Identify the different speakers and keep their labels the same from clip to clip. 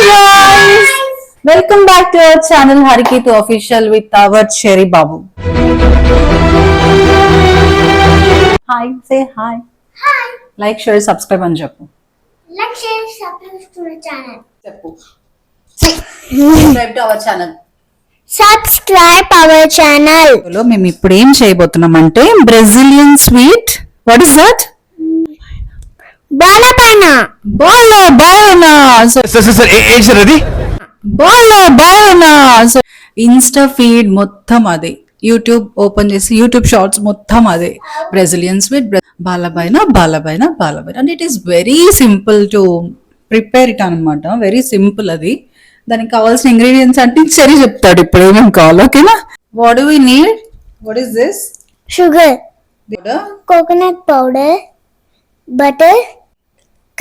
Speaker 1: guys, welcome back to our channel Hariketu Official with our Cherry Babu. Hi, say hi.
Speaker 2: Hi.
Speaker 1: Like, share, subscribe and Jappu.
Speaker 2: Like, share, subscribe to the channel.
Speaker 1: Jappu. Subscribe to our channel.
Speaker 2: Subscribe our channel.
Speaker 1: లో మేము ఇప్పుడు ఏం చేయబోతున్నాం అంటే Brazilian sweet. What is that?
Speaker 2: Balapana.
Speaker 1: బాలబైనా.
Speaker 3: Sir ఏంటి sir అది?
Speaker 1: బాలబైనా. సో ఇన్స్టా ఫీడ్ మొత్తం అదే, యూట్యూబ్ ఓపెన్ చేసి యూట్యూబ్ షార్ట్స్ మొత్తం అదే, బ్రెజిలియన్ స్వీట్ బాలబైనా బాలబైనా బాలబైనా. And it is very simple to prepare it అనమాట. వెరీ సింపుల్ అది. దానికి కావాల్సిన ఇంగ్రీడియంట్స్ అంటే సరి చెప్తాడు ఇప్పుడు ఏమేమి కావాలి. ఓకేనా? What do we need? What is this?
Speaker 2: Sugar. Coconut powder. Butter.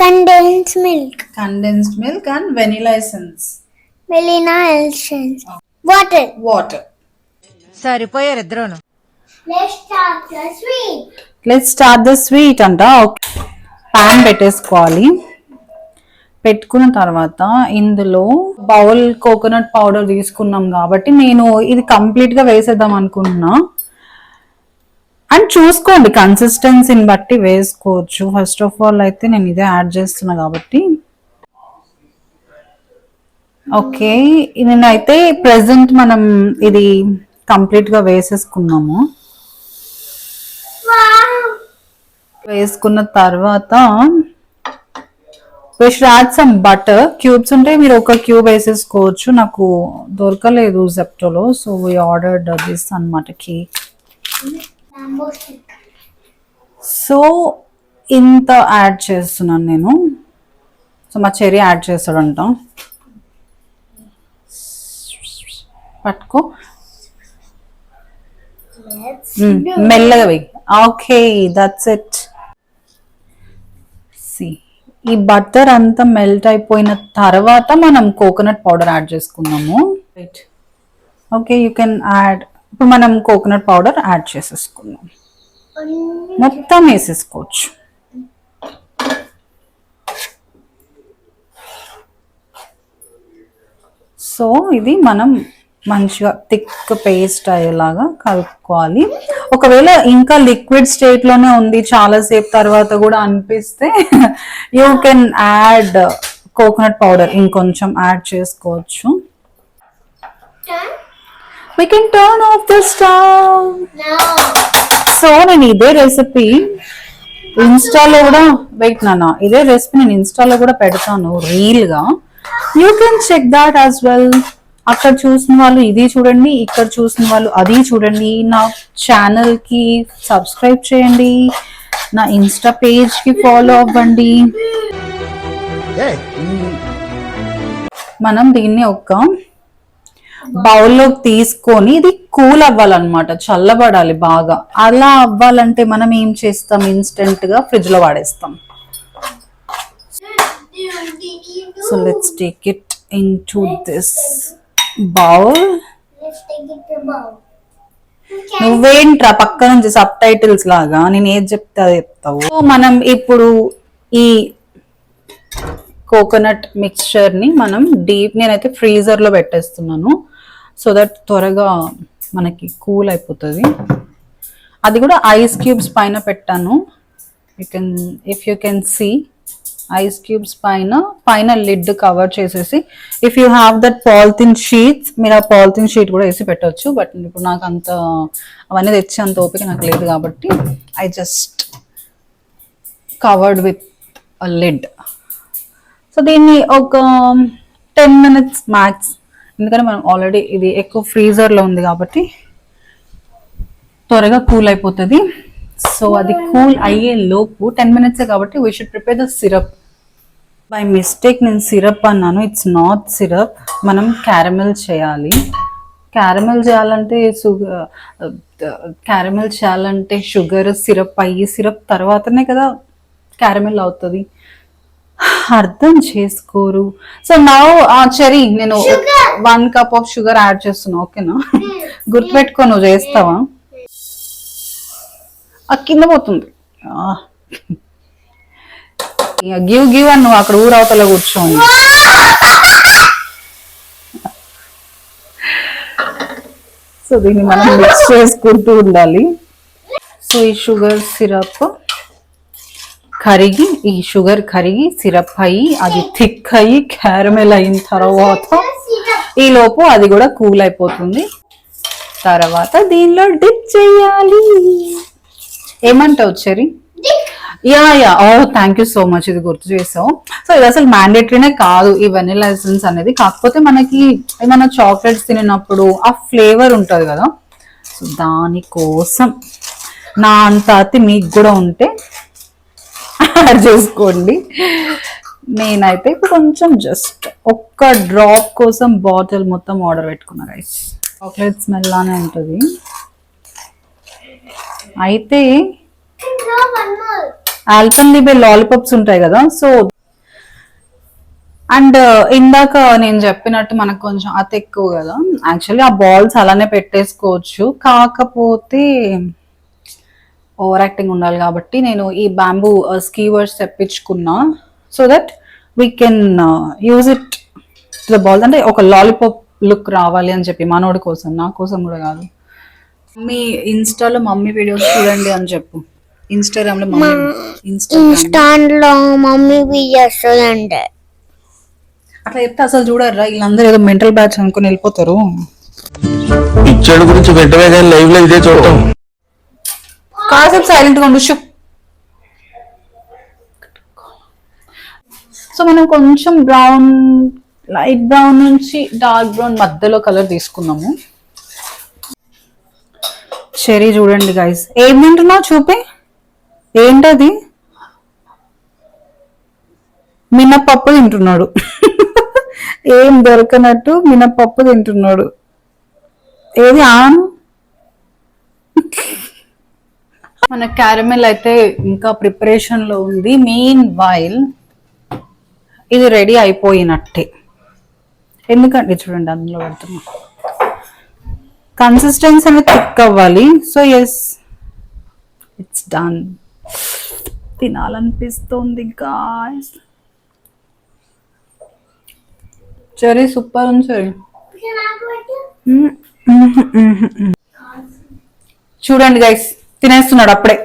Speaker 2: Condensed milk.
Speaker 1: Condensed milk and vanilla essence.
Speaker 2: Melina essence. Water.
Speaker 1: Water.
Speaker 4: సరిపోయారు ఇద్దరును.
Speaker 2: Let's start the sweet.
Speaker 1: Let's start the sweet అంట. Pan పెట్టేసుకోవాలి. పెట్టుకున్న తర్వాత ఇందులో bowl coconut powder తీసుకున్నాం కాబట్టి నేను ఇది complete గా వేసేద్దాం అనుకుంటున్నా. అండ్ చూసుకోండి, కన్సిస్టెన్సీని బట్టి వేసుకోవచ్చు. ఫస్ట్ ఆఫ్ ఆల్ అయితే నేను ఇదే యాడ్ చేస్తున్నా కాబట్టి ఓకే. నేనైతే ప్రెసెంట్ మనం ఇది కంప్లీట్ గా వేసేసుకున్నాము. వేసుకున్న తర్వాత we should add some butter. Cubes ఉంటే మీరు ఒక క్యూబ్ వేసేసుకోవచ్చు. నాకు దొరకలేదు జెప్టోలో, సో we ordered this అన్నమాట కేక్. సో ఇంత యాడ్ చేస్తున్నాను నేను. సో మా చెర్రీ యాడ్ చేస్తాడంట. పట్టుకో, మెల్లగా వెయ్యి. Okay, that's it. సి, ఈ బటర్ అంతా మెల్ట్ అయిపోయిన తర్వాత మనం కోకోనట్ పౌడర్ యాడ్ చేసుకున్నాము. Right, okay, you can add. ఇప్పుడు మనం కోకోనట్ పౌడర్ యాడ్ చేసేసుకున్నాం. మొత్తం వేసేసుకోవచ్చు. సో ఇది మనం మంచిగా థిక్ పేస్ట్ అయ్యేలాగా కలుపుకోవాలి. ఒకవేళ ఇంకా లిక్విడ్ స్టేట్ లోనే ఉంది చాలాసేపు తర్వాత కూడా అనిపిస్తే you can add coconut powder ఇంకొంచెం యాడ్ చేసుకోవచ్చు. We can turn off the stove. So నేను ఇదే రెసిపీ ఇన్స్టాలో కూడా ఇదే రెసిపీ నేను ఇన్స్టాలో కూడా పెడతాను రీల్ గా. You can check that as well. అక్కడ చూసిన వాళ్ళు ఇది చూడండి, ఇక్కడ చూసిన వాళ్ళు అది చూడండి. నా ఛానల్ కి సబ్స్క్రైబ్ చేయండి, నా ఇన్స్టా పేజ్ కి ఫాలో అవ్వండి. మనం దీన్ని ఒక బౌల్లోకి తీసుకొని ఇది కూల్ అవ్వాలన్నమాట, చల్లబడాలి బాగా. అలా అవ్వాలంటే మనం ఏం చేస్తాం, ఇన్స్టెంట్ గా ఫ్రిడ్జ్ లో వాడేస్తాం. So let's take it into this bowl. నువ్వేంట్రా పక్క నుంచి సబ్ టైటిల్స్ లాగా, నేను ఏది చెప్తే అది చెప్తావు. మనం ఇప్పుడు ఈ కోకోనట్ మిక్స్చర్ ని మనం నేనైతే ఫ్రీజర్ లో పెట్టేస్తున్నాను, సో దట్ త్వరగా మనకి కూల్ అయిపోతుంది. అది కూడా ఐస్ క్యూబ్స్ పైన పెట్టాను. If you can see, ice cubes పైన లిడ్ కవర్ చేసేసి, if you have that polythene sheets, మీరు ఆ పాలిథిన్ షీట్ కూడా వేసి పెట్టవచ్చు. బట్ ఇప్పుడు నాకు అవన్నీ తెచ్చి అంత ఓపిక నాకు లేదు కాబట్టి I just covered with a lid. So దీన్ని ఒక 10 minutes మ్యాక్స్, ఎందుకంటే మనం ఆల్రెడీ ఇది ఎక్కువ ఫ్రీజర్లో ఉంది కాబట్టి త్వరగా కూల్ అయిపోతుంది. సో అది కూల్ అయ్యే లోపు 10 minutes కాబట్టి we should prepare the syrup. By mistake నేను సిరప్ అన్నాను, ఇట్స్ నాట్ సిరప్. మనం క్యారమెల్ చేయాలి. క్యారమెల్ చేయాలంటే షుగర్ సిరప్ అయ్యి, సిరప్ తర్వాతనే కదా క్యారమెల్ అవుతుంది. అర్థం చేసుకోరు. సో నా చెరీ నేను 1 cup ఆఫ్ షుగర్ యాడ్ చేస్తున్నా. ఓకేనా? గుర్తుపెట్టుకో, నువ్వు చేస్తావా? కింద పోతుంది. గివ్ అని నువ్వు అక్కడ ఊరవతల కూర్చోండి. సో దీన్ని మనం మిక్స్ చేసుకుంటూ ఉండాలి. సో ఈ షుగర్ సిరప్ కరిగి సిరప్ అయ్యి అది థిక్ అయ్యి క్యారమెల్ అయిన తర్వాత ఈ లోపు అది కూడా కూల్ అయిపోతుంది. తర్వాత దీనిలో డిప్ చేయాలి. ఏమంటావు Cherry? Yeah oh thank you so much, ఇది గుర్తు చేసావు. సో ఇది అసలు మ్యాండేటరీనే కాదు ఈ వెనిలా ఎసెన్స్ అనేది. కాకపోతే మనకి ఏమైనా చాక్లెట్స్ తినప్పుడు ఆ ఫ్లేవర్ ఉంటుంది కదా, సో దానికోసం నా అంత అతి మీకు కూడా ఉంటే యాడ్ చేసుకోండి. నేనైతే ఇప్పుడు కొంచెం జస్ట్ ఒక్క డ్రాప్ కోసం బాటిల్ మొత్తం ఆర్డర్ పెట్టుకున్నా గైస్. చాక్లెట్ స్మెల్ లానే ఉంటుంది. అయితే ఆల్పెన్లీబే లాలీపాప్స్ ఉంటాయి కదా, సో అండ్ ఇందాక నేను చెప్పినట్టు మనకు కొంచెం అతి ఎక్కువ కదా, యాక్చువల్లీ ఆ బాల్స్ అలానే పెట్టేసుకోవచ్చు. కాకపోతే ఓవర్ యాక్టింగ్ ఉండాలి కాబట్టి నేను ఈ బ్యాంబూ స్కీవర్స్ తెప్పించుకున్నా, so that we can use it to the balls. అంటే ఒక లాలీపాప్ లుక్ రావాలి అని చెప్పి మనోడి కోసం, నా కోసం కూడా కాదు. మీ ఇన్స్టాలో మమ్మీ వీడియోస్ చూడండి అని చెప్పు. ఇన్స్టాగ్రామ్ లో
Speaker 2: ఇన్స్టాంట్ లో మమ్మీ వీడియోస్ చూడండి.
Speaker 1: అట్లా చెప్తే అసలు చూడరా, వీళ్ళందరూ ఏదో మెంటల్ బ్యాచ్ అనుకుని వెళ్ళిపోతారు.
Speaker 3: ఇచ్చాడు గురించి వెంటనే కానీ లైవ్ లో ఇదే చూడటం.
Speaker 1: కాసేపు సైలెంట్ గా ఉండు. సో మనం కొంచెం బ్రౌన్, లైట్ బ్రౌన్ నుంచి డార్క్ బ్రౌన్ మధ్యలో కలర్ తీసుకున్నాము. చెరీ చూడండి గైస్, ఏం తింటున్నావు చూపి. ఏంటది? మినపప్పు తింటున్నాడు. ఏం దొరకనట్టు మినపప్పు తింటున్నాడు. ఏది ఆన్? మన క్యారమెల్ అయితే ఇంకా ప్రిపరేషన్ లో ఉంది. మీన్ వైల్ ఇది రెడీ అయిపోయినట్టే. ఎందుకంటే చూడండి అందులో పెడుతున్నా. కన్సిస్టెన్సీ అనేది థిక్ అవ్వాలి. So yes, it's done. తినాలనిపిస్తుంది గాయ్స్. చెరీ సూపర్ ఉంది చెరీ. చూడండి గైస్, తినేస్తున్నాడు అప్పుడే.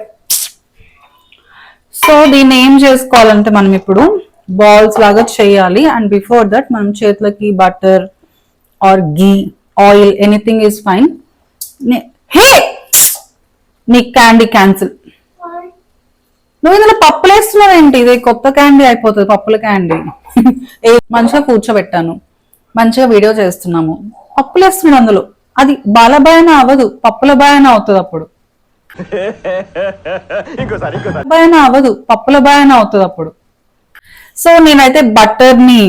Speaker 1: సో దీన్ని ఏం చేసుకోవాలంటే మనం ఇప్పుడు బాల్స్ లాగా చేయాలి. అండ్ బిఫోర్ దట్ మనం చేతులకి butter or ghee, oil, anything is fine. Hey, నీ క్యాండీ క్యాన్సిల్. నువ్వు ఇందులో పప్పులు వేస్తున్నావు ఏంటి? ఇది కొత్త క్యాండీ అయిపోతుంది, పప్పుల క్యాండీ. మంచిగా కూర్చోబెట్టాను, మంచిగా వీడియో చేస్తున్నాము, పప్పులు వేస్తున్నాడు అందులో. అది బాలబాయన అవ్వదు, పప్పుల బాయన అవుతుంది. అప్పుడు బాయన అవ్వదు, పప్పుల బాయన అవుతుంది అప్పుడు. సో నేనైతే బటర్ ని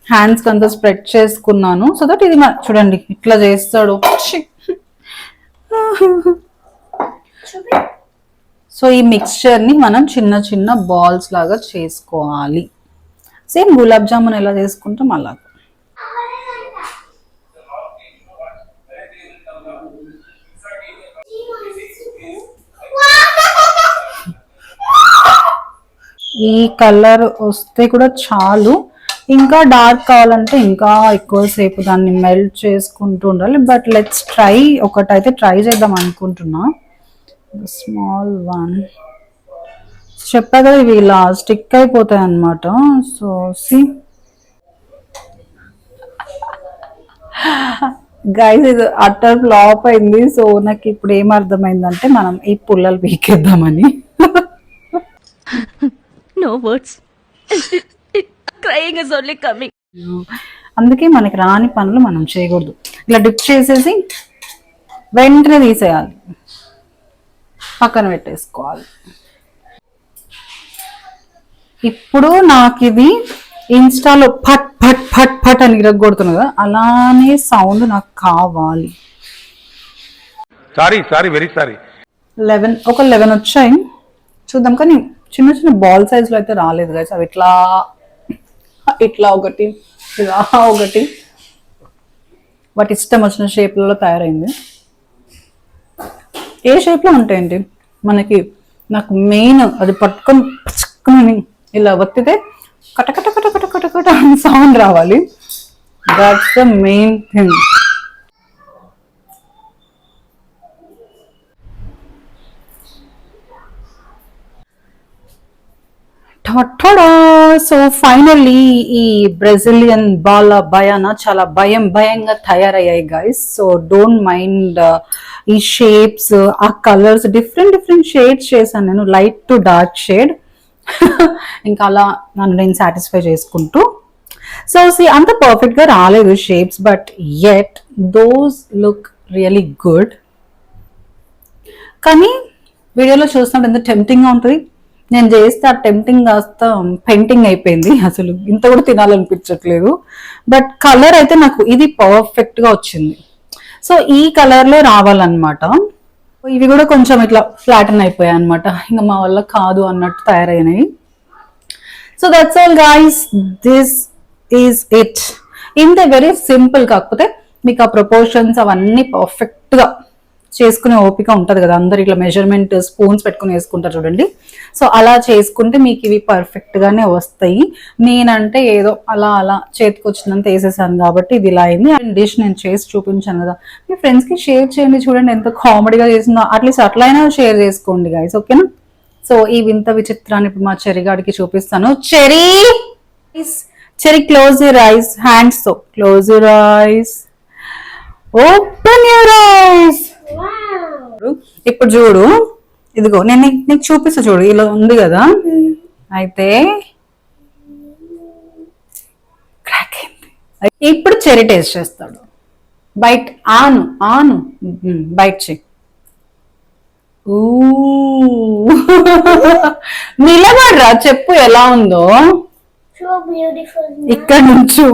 Speaker 1: హ్యాండ్స్ కంతా స్ప్రెడ్ చేసుకున్నాను. సో దట్ ఇది చూడండి ఇట్లా చేస్తాడు. సో ఈ మిక్స్చర్ ని మనం చిన్న చిన్న బాల్స్ లాగా చేసుకోవాలి. సేమ్ గులాబ్ జామున్ ఎలా చేసుకుంటాం అలా. ఈ కలర్ వస్తే కూడా చాలు. ఇంకా డార్క్ కావాలంటే ఇంకా ఎక్కువసేపు దాన్ని మెల్ట్ చేసుకుంటూ ఉండాలి. But let's try. ఒకటైతే ట్రై చేద్దాం అనుకుంటున్నా. Small one. చెప్పా కదా ఇవి ఇలా స్టిక్ అయిపోతాయి అన్నమాట. సో సి గైస్, ఇది అట్టర్ ఫ్లాప్ అయింది. సో నాకు ఇప్పుడు ఏం అర్థమైందంటే మనం ఈ పుల్లలు పీకేద్దామని.
Speaker 5: No words. Crying is only coming.
Speaker 1: అందుకే మనకి రాని పనులు మనం చేయకూడదు. ఇలా డిప్ చేసేసి వెంటనే తీసేయాలి, పక్కన పెట్టేసుకోవాలి. ఇప్పుడు నాకు ఇది ఇన్స్టాలో ఫట్ ఫట్ ఫట్ ఫట్ అని ఇరగొడుతుంది కదా, అలానే సౌండ్ నాకు కావాలి.
Speaker 3: Sorry very sorry.
Speaker 1: 11 వచ్చాయి చూద్దాం. కానీ చిన్న చిన్న బాల్ సైజ్ లో అయితే రాలేదు గైస్. అవి ఇట్లా ఇట్లా ఒకటి, ఇలా ఒకటి, వాటి ఇష్టం వచ్చిన షేప్లలో తయారైంది. ఏ షేప్ లో ఉంటాయండి మనకి. నాకు మెయిన్ అది పట్టుకొని ఇలా ఒత్తితే కటకట కటకట కటకట సౌండ్ రావాలి. That's the main thing. So finally ఈ బ్రెజిలియన్ బాల్ భయాన చాలా భయంగా తయారయ్యాయి గైస్. సో డోంట్ మైండ్ ఈ షేప్స్, ఆ కలర్స్, డిఫరెంట్ షేడ్స్ చేశాను నేను, లైట్ టు డార్క్ షేడ్. ఇంకా అలా నన్ను నేను సాటిస్ఫై చేసుకుంటూ. సో అంత పర్ఫెక్ట్ గా రాలేదు shapes, but yet those look really good. కానీ వీడియోలో చూసినప్పుడు ఎంత టెంప్టింగ్ గా ఉంటుంది. నేను చేస్తే ఆ టెంప్టింగ్ కాస్త పెయింటింగ్ అయిపోయింది, అసలు ఇంత కూడా తినాలనిపించట్లేదు. బట్ కలర్ అయితే నాకు ఇది పర్ఫెక్ట్ గా వచ్చింది. సో ఈ కలర్ లో రావాలన్నమాట. ఇవి కూడా కొంచెం ఇట్లా ఫ్లాటన్ అయిపోయాయి అనమాట, ఇంకా మా వల్ల కాదు అన్నట్టు తయారైనాయి. So that's all guys, this is it. ఇంత వెరీ సింపుల్, కాకపోతే మీకు ఆ ప్రపోర్షన్స్ అవన్నీ పర్ఫెక్ట్ గా చేసుకునే ఓపిక ఉంటది కదా, అందరు ఇట్లా మెజర్మెంట్ స్పూన్స్ పెట్టుకుని వేసుకుంటారు చూడండి. సో అలా చేసుకుంటే మీకు ఇవి పర్ఫెక్ట్ గానే వస్తాయి. నేనంటే ఏదో అలా చేతికి వచ్చినంత వేసేసాను కాబట్టి ఇది ఇలా అయింది. అండ్ డిష్ నేను చేసి చూపించాను కదా, మీ ఫ్రెండ్స్ కి షేర్ చేయండి, చూడండి ఎంత కామెడీగా చేసిందో. అట్లీస్ట్ అట్లయినా షేర్ చేసుకోండి గైస్, ఓకేనా? సో ఈ వింత విచిత్రాన్ని ఇప్పుడు మా చెరిగాడికి చూపిస్తాను. చెరి క్లోజ్ యువర్ ఐస్, హ్యాండ్స్ తో close your eyes, open your eyes. ఇప్పుడు చూడు, ఇదిగో నేను నీకు చూపిస్తా చూడు, ఇలా ఉంది కదా. అయితే ఇప్పుడు చెరి టేస్ట్ చేస్తాడు. బైట్ ఆను బైట్ చెయ్యి. నిలబడరా, చెప్పు ఎలా ఉందో.
Speaker 2: So beautiful.
Speaker 1: ఇక్కడ నుంచు.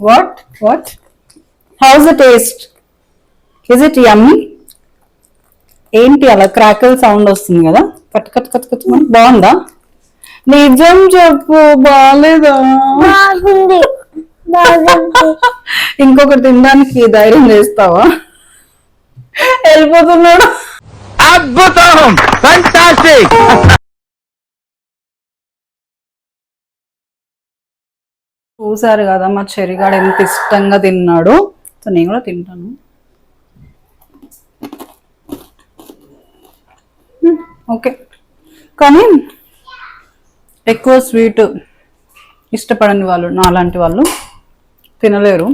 Speaker 1: What how's the taste? Is it yummy? ఏంటి అలా క్రాకల్ సౌండ్ వస్తుంది కదా, కట్ బాగుందా? నిజం చెప్పు, బాగాలేదా?
Speaker 2: బాగుంది.
Speaker 1: ఇంకొకటి తినడానికి ధైర్యం చేస్తావా? వెళ్ళిపోతున్నాడు.
Speaker 3: అద్భుతం, ఫంటాస్టిక్.
Speaker 1: చూసారు కదా మా చెరిగాడు ఎంత ఇష్టంగా తిన్నాడు. సో నేను కూడా తింటాను. ఓకే, కానీ ఎక్కువ స్వీట్ ఇష్టపడని వాళ్ళు, నాలాంటి వాళ్ళు తినలేరు.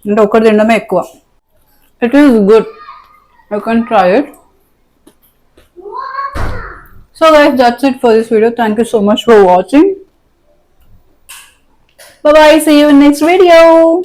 Speaker 1: అంటే ఒకటి తినడమే ఎక్కువ. It is good, you can try it. So guys, that's it for this video. Thank you so much for watching. Bye bye, see you in next video.